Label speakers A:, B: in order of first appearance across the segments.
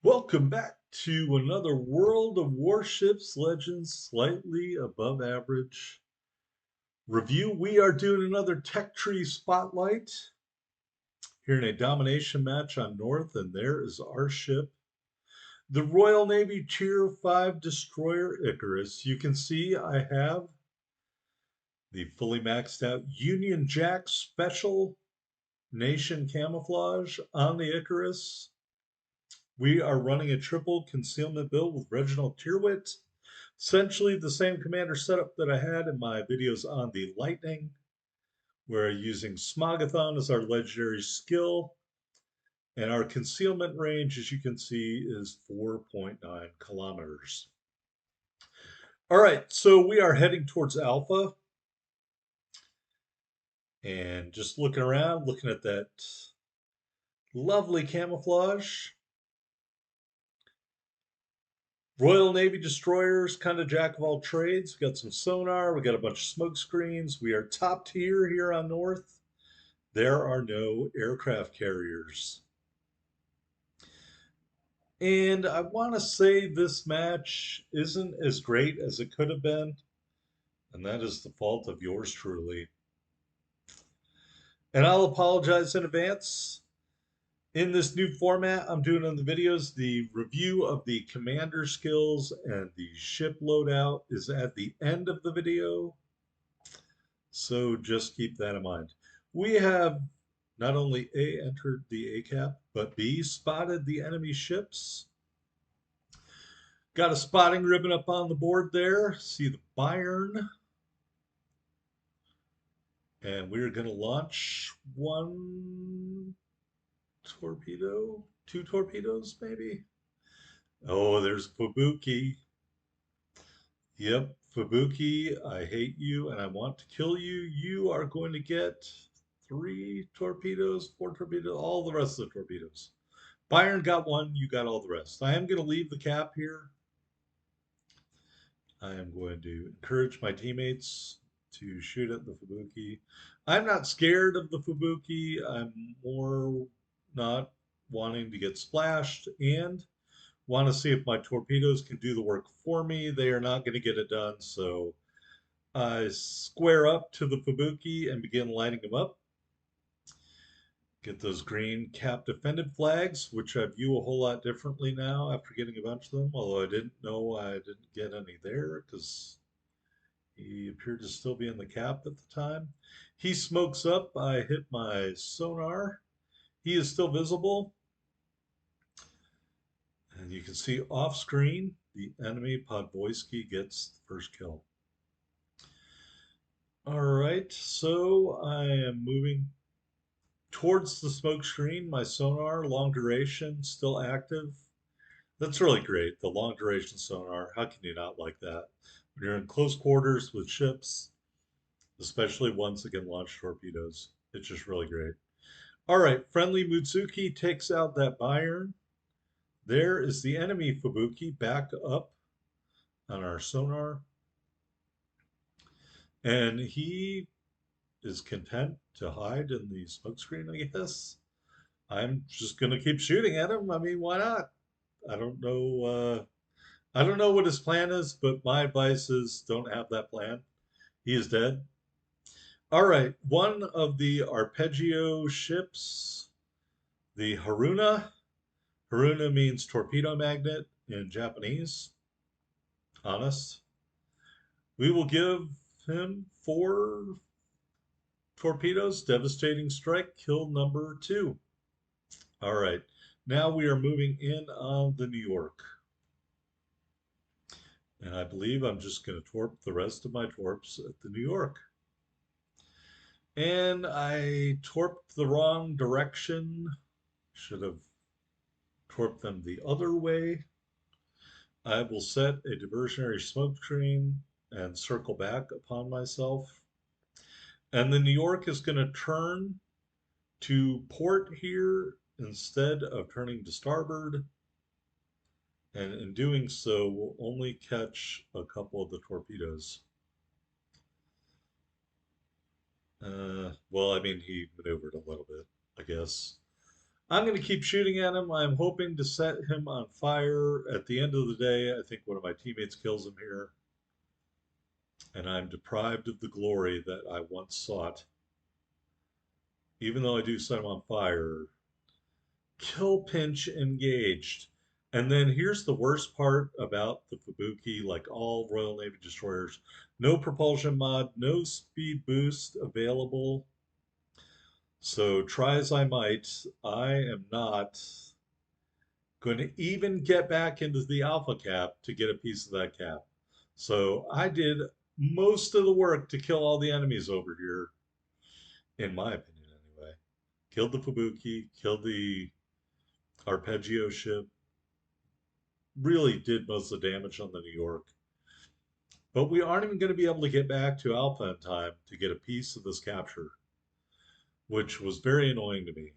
A: Welcome back to another World of Warships Legends slightly above average review. We are doing another Tech Tree Spotlight here in a domination match on North, and there is our ship, the Royal Navy Tier 5 destroyer Icarus. You can see I have the fully maxed out Union Jack Special Nation Camouflage on the Icarus. We are running a triple concealment build with Reginald Tyrwhitt. Essentially the same commander setup that I had in my videos on the Lightning. We're using Smogathon as our legendary skill. And our concealment range, as you can see, is 4.9 kilometers. All right, so we are heading towards Alpha. And just looking around, looking at that lovely camouflage. Royal Navy destroyers, kind of jack of all trades. We got some sonar, we got a bunch of smoke screens. We are top tier here on North. There are no aircraft carriers. And I want to say this match isn't as great as it could have been, and that is the fault of yours truly. And I'll apologize in advance. In this new format, I'm doing in the videos, the review of the commander skills and the ship loadout is at the end of the video. So just keep that in mind. We have not only A, entered the ACAP, but B, spotted the enemy ships. Got a spotting ribbon up on the board there. See the Bayern. And we're going to launch one torpedo, two torpedoes maybe. Oh, there's Fubuki. Yep, Fubuki, I hate you and I want to kill you. You are going to get three torpedoes, four torpedoes, all the rest of the torpedoes. Byron got one, you got all the rest. I am going to leave the cap here. I am going to encourage my teammates to shoot at the Fubuki. I'm not scared of the Fubuki. I'm more not wanting to get splashed and want to see if my torpedoes can do the work for me. They are not going to get it done, so I square up to the Fubuki and begin lighting them up. Get those green cap defended flags, which I view a whole lot differently now after getting a bunch of them, although I didn't know I didn't get any there because he appeared to still be in the cap at the time. He smokes up. I hit my sonar. He is still visible. And you can see off screen, the enemy Podvoisky gets the first kill. All right, so I am moving towards the smoke screen. My sonar, long duration, still active. That's really great. The long duration sonar. How can you not like that? When you're in close quarters with ships, especially ones that can launch torpedoes, it's just really great. All right, friendly Mutsuki takes out that Bayern. There is the enemy Fubuki back up on our sonar. And he is content to hide in the smokescreen, I guess. I'm just going to keep shooting at him. I mean, why not? I don't know. I don't know what his plan is, but my advice is don't have that plan. He is dead. All right, one of the Arpeggio ships, the Haruna. Haruna means torpedo magnet in Japanese. Honest. We will give him four torpedoes. Devastating strike. Kill number two. All right. Now we are moving in on the New York. And I believe I'm just going to torp the rest of my torps at the New York. And I torped the wrong direction. Should have torped them the other way. I will set a diversionary smoke screen and circle back upon myself. And the New York is going to turn to port here instead of turning to starboard. And in doing so, we'll only catch a couple of the torpedoes. Well, I mean, he maneuvered a little bit, I guess. I'm going to keep shooting at him. I'm hoping to set him on fire. At the end of the day, I think one of my teammates kills him here, and I'm deprived of the glory that I once sought. Even though I do set him on fire, kill pinch engaged. And then here's the worst part about the Fubuki, like all Royal Navy destroyers: no propulsion mod, no speed boost available. So try as I might, I am not going to even get back into the alpha cap to get a piece of that cap. So I did most of the work to kill all the enemies over here, in my opinion anyway. Killed the Fubuki, killed the Arpeggio ship, really did most of the damage on the New York. But we aren't even going to be able to get back to Alpha in time to get a piece of this capture, which was very annoying to me.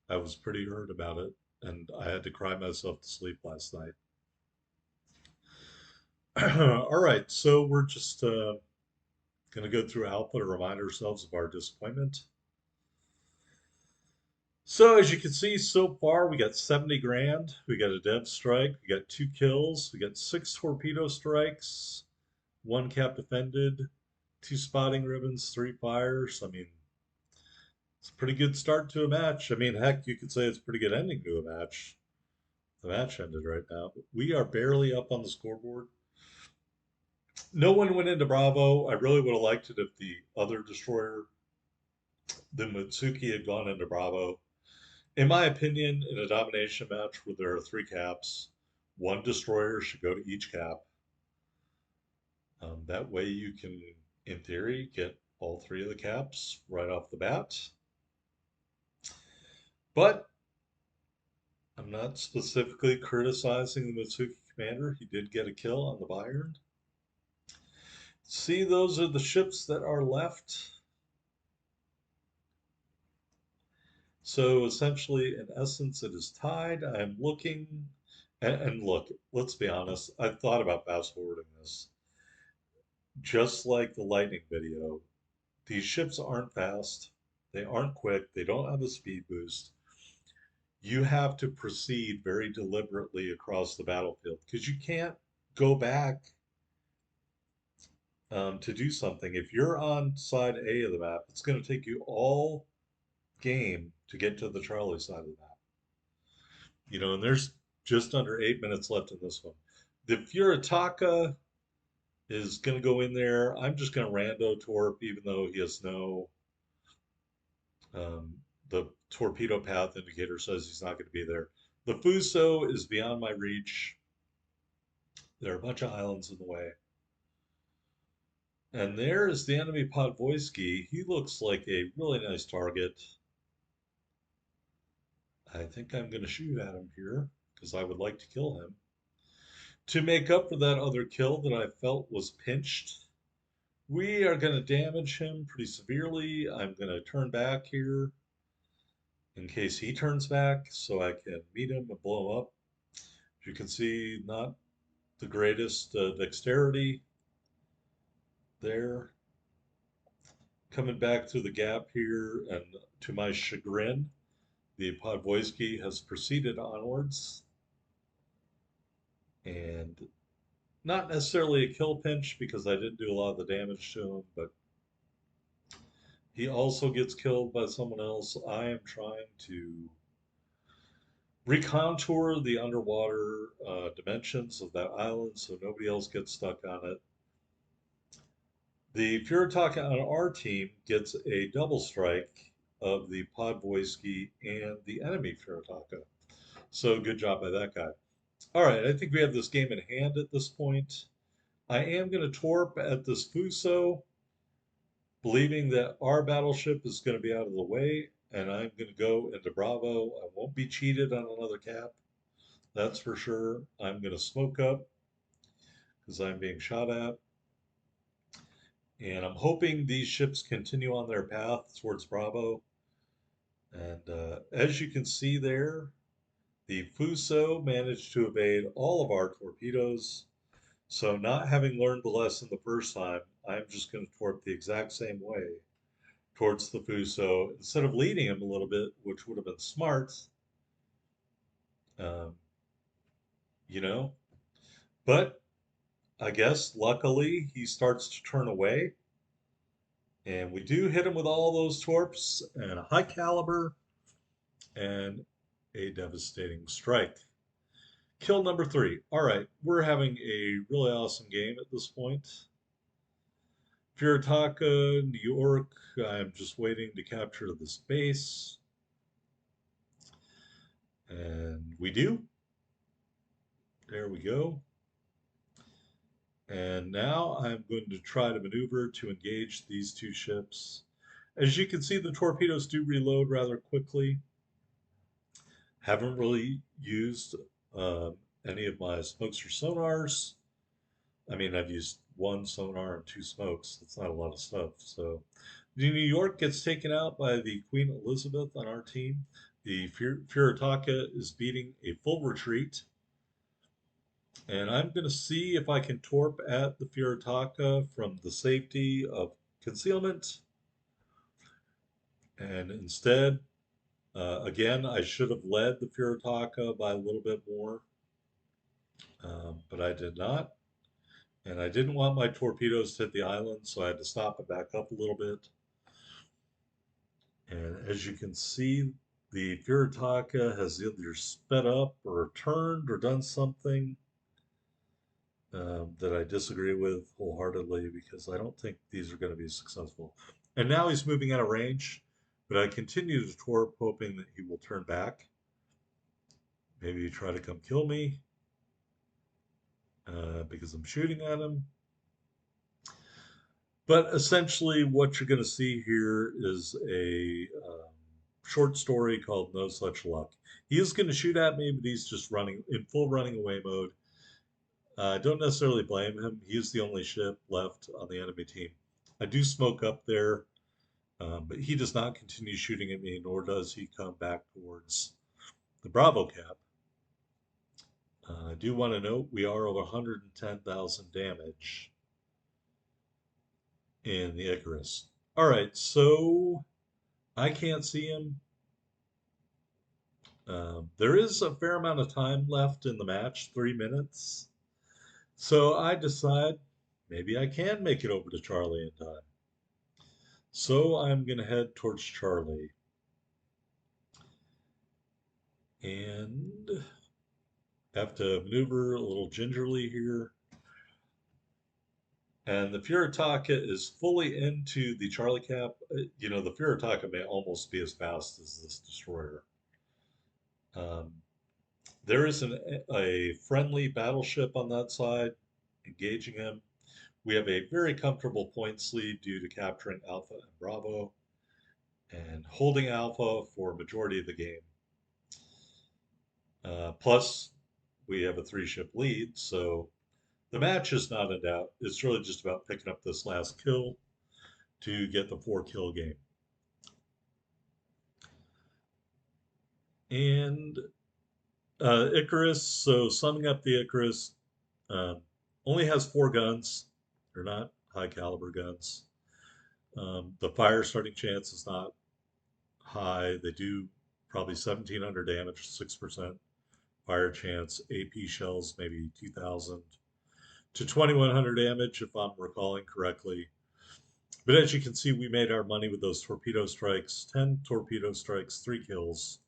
A: I was pretty hurt about it, and I had to cry myself to sleep last night. All right, so we're just going to go through Alpha to remind ourselves of our disappointment. So as you can see, so far we got 70 grand. We got a dev strike. We got 2 kills. We got 6 torpedo strikes, 1 cap defended, 2 spotting ribbons, 3 fires. I mean, it's a pretty good start to a match. I mean, heck, you could say it's a pretty good ending to a match. The match ended right now. But we are barely up on the scoreboard. No one went into Bravo. I really would have liked it if the other destroyer, the Mutsuki, had gone into Bravo. In my opinion, in a domination match where there are 3 caps, 1 destroyer should go to each cap. That way you can, in theory, get all 3 of the caps right off the bat. But I'm not specifically criticizing the Mitsuki commander. He did get a kill on the Bayern. See, those are the ships that are left. So essentially, in essence, it is tied. I'm looking, and look, let's be honest, I thought about fast forwarding this. Just like the Lightning video, these ships aren't fast, they aren't quick, they don't have a speed boost. You have to proceed very deliberately across the battlefield because you can't go back to do something. If you're on side A of the map, it's going to take you all game to get to the Charlie side of the map. And there's just under 8 minutes left in this one. The Furitaka is going to go in there. I'm just going to rando torp, even though he has no. Um, the torpedo path indicator says he's not going to be there. The Fuso is beyond my reach. There are a bunch of islands in the way. And there is the enemy Podvoisky. He looks like a really nice target. I think I'm going to shoot at him here because I would like to kill him. To make up for that other kill that I felt was pinched, we are going to damage him pretty severely. I'm going to turn back here in case he turns back so I can meet him and blow him up. As you can see, not the greatest dexterity there. Coming back through the gap here, and to my chagrin, the Podvoisky has proceeded onwards. And not necessarily a kill pinch because I didn't do a lot of the damage to him, but he also gets killed by someone else. I am trying to recontour the underwater dimensions of that island so nobody else gets stuck on it. The Furitaka on our team gets a double strike of the Podvoisky and the enemy Furitaka. So good job by that guy. All right, I think we have this game in hand at this point. I am going to torp at this Fuso, believing that our battleship is going to be out of the way, and I'm going to go into Bravo. I won't be cheated on another cap. That's for sure. I'm going to smoke up because I'm being shot at. And I'm hoping these ships continue on their path towards Bravo. And as you can see there, the Fuso managed to evade all of our torpedoes. So not having learned the lesson the first time, I'm just going to torp the exact same way towards the Fuso instead of leading him a little bit, which would have been smart. Um, you know, but I guess luckily he starts to turn away, and we do hit him with all those torps and a high caliber and a devastating strike. Kill number three. All right, we're having a really awesome game at this point. Furitaka, New York. I'm just waiting to capture the space. And we do. There we go. And now I'm going to try to maneuver to engage these two ships. As you can see, the torpedoes do reload rather quickly. Haven't really used um, any of my smokes or sonars. I mean, I've used one sonar and two smokes. That's not a lot of stuff. So, the New York gets taken out by the Queen Elizabeth on our team. The Furitaka is beating a full retreat. And I'm going to see if I can torp at the Furitaka from the safety of concealment. And instead, again, I should have led the Furitaka by a little bit more, but I did not. And I didn't want my torpedoes to hit the island, so I had to stop and back up a little bit. And as you can see, the Furitaka has either sped up or turned or done something that I disagree with wholeheartedly because I don't think these are going to be successful. And now he's moving out of range, but I continue to torp, hoping that he will turn back. Maybe try to come kill me because I'm shooting at him. But essentially, what you're going to see here is a short story called No Such Luck. He is going to shoot at me, but he's just running in full running away mode. I don't necessarily blame him. He is the only ship left on the enemy team. I do smoke up there, but he does not continue shooting at me, nor does he come back towards the Bravo cap. I do want to note we are over 110,000 damage in the Icarus. All right, so I can't see him. There is a fair amount of time left in the match, 3 minutes. So I decide maybe I can make it over to Charlie in time. So I'm going to head towards Charlie. And have to maneuver a little gingerly here. And the Furitaka is fully into the Charlie cap. The Furitaka may almost be as fast as this destroyer. Um, there is a friendly battleship on that side engaging him. We have a very comfortable points lead due to capturing Alpha and Bravo and holding Alpha for a majority of the game. Plus, we have a three-ship lead, so the match is not in doubt. It's really just about picking up this last kill to get the 4-kill game. And Icarus, so summing up the Icarus, only has 4 guns. They're not high caliber guns. The fire starting chance is not high. They do probably 1,700 damage, 6% fire chance. AP shells maybe 2,000 to 2,100 damage, if I'm recalling correctly. But as you can see, we made our money with those torpedo strikes. 10 torpedo strikes, 3 kills,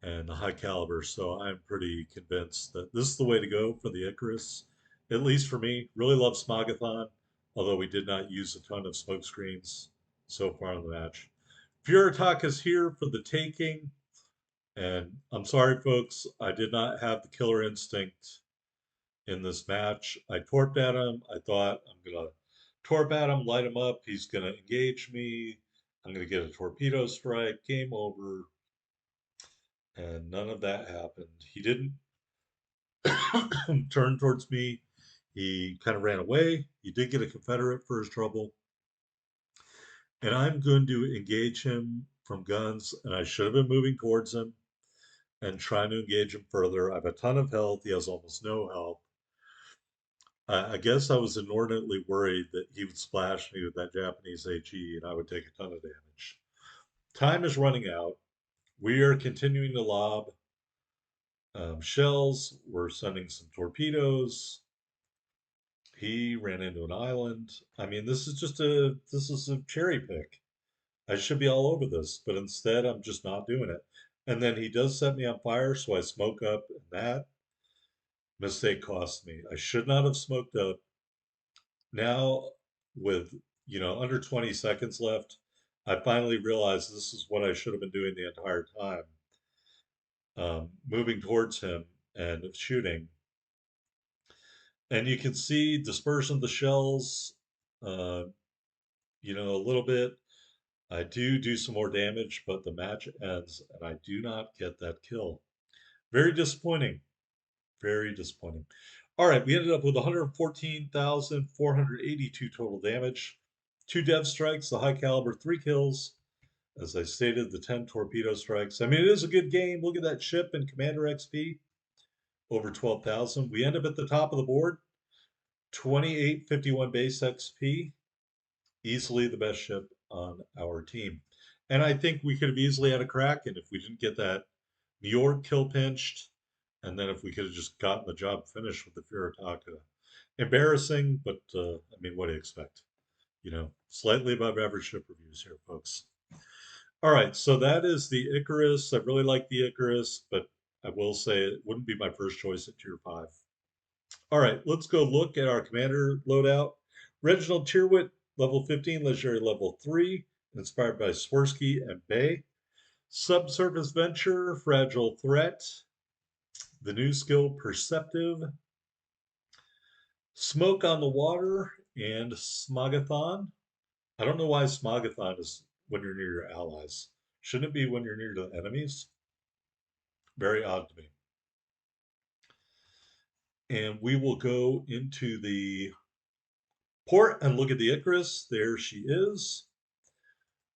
A: and the high caliber. So I'm pretty convinced that this is the way to go for the Icarus, at least for me. Really love Smagathon, although we did not use a ton of smoke screens so far in the match. Furitak is here for the taking, and I'm sorry, folks, I did not have the killer instinct in this match. I torped at him. I thought I'm gonna torp at him, light him up. He's gonna engage me. I'm gonna get a torpedo strike. Game over. And none of that happened. He didn't turn towards me. He kind of ran away. He did get a Confederate for his trouble. And I'm going to engage him from guns. And I should have been moving towards him and trying to engage him further. I have a ton of health. He has almost no health. I guess I was inordinately worried that he would splash me with that Japanese HE and I would take a ton of damage. Time is running out. We are continuing to lob. Shells. We're sending some torpedoes. He ran into an island. I mean, this is a cherry pick. I should be all over this, but instead I'm just not doing it. And then he does set me on fire, so I smoke up, and that mistake cost me. I should not have smoked up. Now, with under 20 seconds left, I finally realized this is what I should have been doing the entire time. Moving towards him and shooting. And you can see dispersion of the shells, uh, a little bit. I do some more damage, but the match ends, and I do not get that kill. Very disappointing. Very disappointing. All right, we ended up with 114,482 total damage, 2 dev strikes, the high caliber, 3 kills. As I stated, the 10 torpedo strikes. I mean, it is a good game. Look at that ship and Commander XP, over 12,000. We end up at the top of the board, 2851 base XP, easily the best ship on our team. And I think we could have easily had a crack, and if we didn't get that New York kill pinched, and then if we could have just gotten the job finished with the Furitaka. Embarrassing, but I mean, what do you expect? Slightly above average ship reviews here, folks. All right, so that is the Icarus. I really like the Icarus, but I will say it wouldn't be my first choice at tier 5. All right, let's go look at our commander loadout. Reginald Tyrwhitt, level 15, legendary level 3, inspired by Swirsky and Bay. Subsurface Venture, Fragile Threat. The new skill, Perceptive. Smoke on the Water, and Smogathon. I don't know why Smogathon is when you're near your allies. Shouldn't it be when you're near the enemies? Very odd to me. And we will go into the port and look at the Icarus. There she is.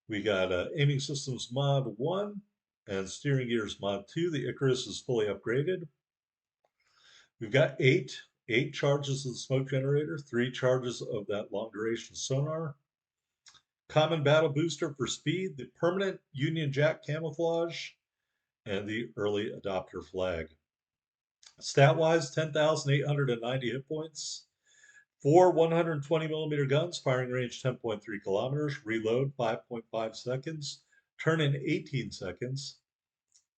A: We got aiming systems mod 1 and steering gears mod 2. The Icarus is fully upgraded. We've got eight charges of the smoke generator, 3 charges of that long duration sonar. Common battle booster for speed, the permanent Union Jack camouflage, and the early adopter flag. Stat wise, 10,890 hit points. 4 120 millimeter guns, firing range 10.3 kilometers, reload 5.5 seconds, turn in 18 seconds.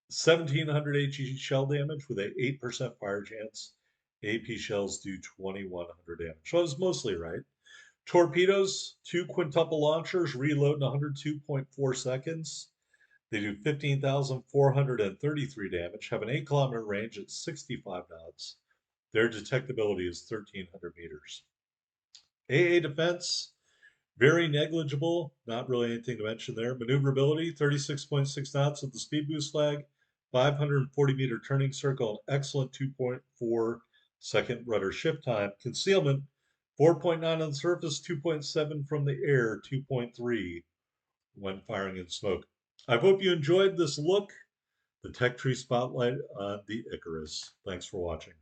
A: 1,700 HE shell damage with a 8% fire chance. AP shells do 2,100 damage. So I was mostly right. Torpedoes, 2 quintuple launchers, reload in 102.4 seconds. They do 15,433 damage, have an 8-kilometer range at 65 knots. Their detectability is 1,300 meters. AA defense, very negligible, not really anything to mention there. Maneuverability, 36.6 knots with the speed boost flag, 540-meter turning circle, excellent 2.4-second rudder shift time. Concealment, 4.9 on the surface, 2.7 from the air, 2.3 when firing in smoke. I hope you enjoyed this look, the Tech Tree Spotlight on the Icarus. Thanks for watching.